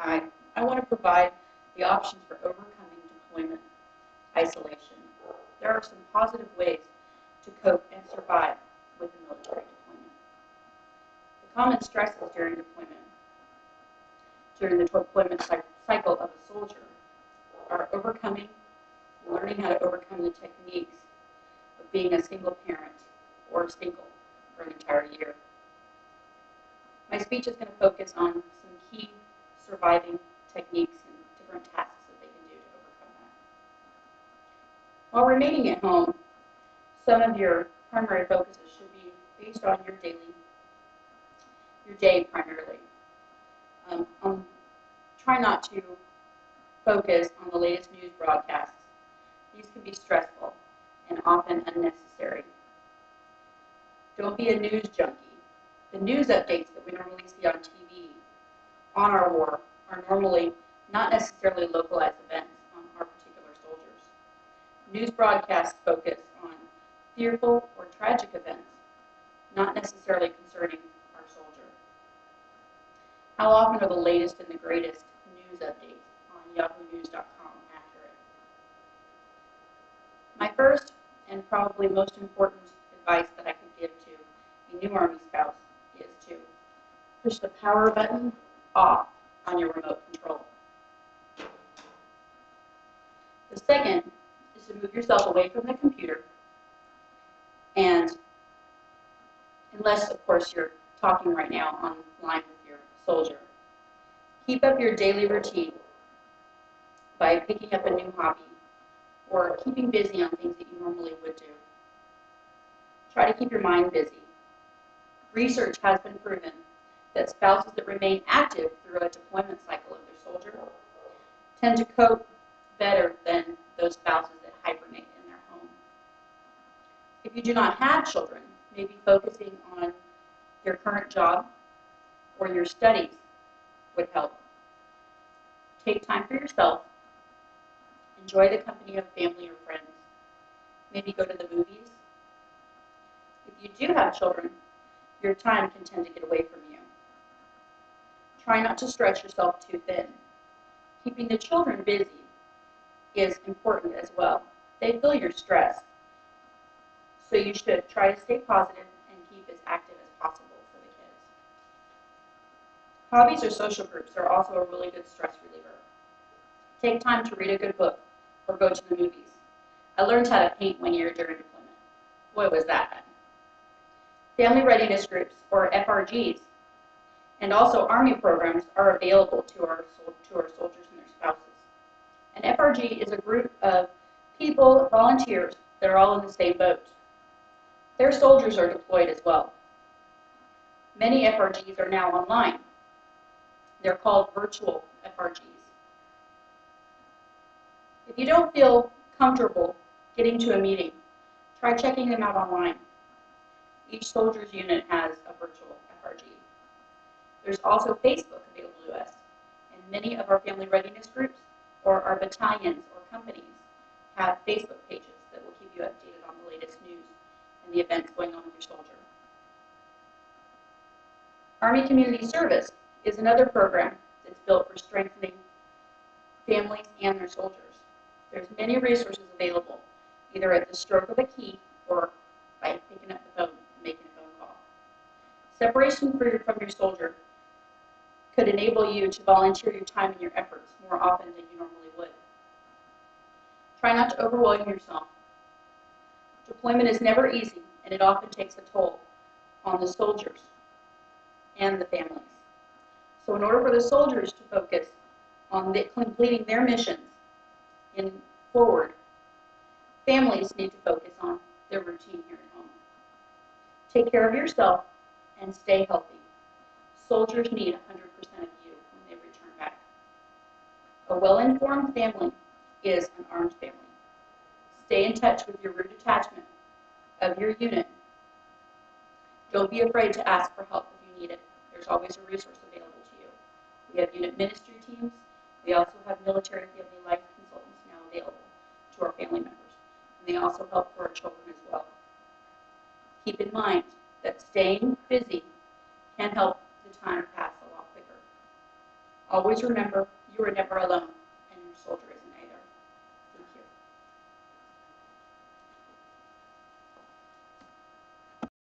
I want to provide the options for overcoming deployment isolation. There are some positive ways to cope and survive with a military deployment. The common stresses during the deployment cycle of a soldier are learning how to overcome the techniques of being a single parent or single for an entire year. My speech is going to focus on some key surviving techniques and different tasks that they can do to overcome that. While remaining at home, some of your primary focuses should be based on your day primarily. Try not to focus on the latest news broadcasts. These can be stressful and often unnecessary. Don't be a news junkie. The news updates that we normally see on TV on our war are normally not necessarily localized events on our particular soldiers. News broadcasts focus on fearful or tragic events, not necessarily concerning our soldier. How often are the latest and the greatest news updates on yahoonews.com accurate? My first and probably most important advice that I could give to a new Army spouse is to push the power button off on your remote control. The second is to move yourself away from the computer, and unless, of course, you're talking right now online with your soldier, keep up your daily routine by picking up a new hobby or keeping busy on things that you normally would do. Try to keep your mind busy. Research has been proven that spouses that remain active through a deployment cycle of their soldier tend to cope better than those spouses that hibernate in their home. If you do not have children, maybe focusing on your current job or your studies would help. Take time for yourself. Enjoy the company of family or friends. Maybe go to the movies. If you do have children, your time can tend to get away from you. Try not to stretch yourself too thin. Keeping the children busy is important as well. They feel your stress. So you should try to stay positive and keep as active as possible for the kids. Hobbies or social groups are also a really good stress reliever. Take time to read a good book or go to the movies. I learned how to paint one year during deployment. Boy, was that fun. Family readiness groups, or FRGs, and also Army programs are available to our soldiers and their spouses. An FRG is a group of people, volunteers, that are all in the same boat. Their soldiers are deployed as well. Many FRGs are now online. They're called virtual FRGs. If you don't feel comfortable getting to a meeting, try checking them out online. Each soldier's unit has a virtual FRG. There's also Facebook available to us, and many of our family readiness groups or our battalions or companies have Facebook pages that will keep you updated on the latest news and the events going on with your soldier. Army Community Service is another program that's built for strengthening families and their soldiers. There's many resources available, either at the stroke of a key or by picking up the phone and making a phone call. Separation from your soldier could enable you to volunteer your time and your efforts more often than you normally would. Try not to overwhelm yourself. Deployment is never easy, and it often takes a toll on the soldiers and the families. So in order for the soldiers to focus on completing their missions forward, families need to focus on their routine here at home. Take care of yourself and stay healthy. Soldiers need 100% of you when they return back. A well-informed family is an armed family. Stay in touch with your root attachment of your unit. Don't be afraid to ask for help if you need it. There's always a resource available to you. We have unit ministry teams. We also have military family life consultants now available to our family members. And they also help for our children as well. Keep in mind that staying busy can help the time pass a lot quicker. Always remember, you are never alone.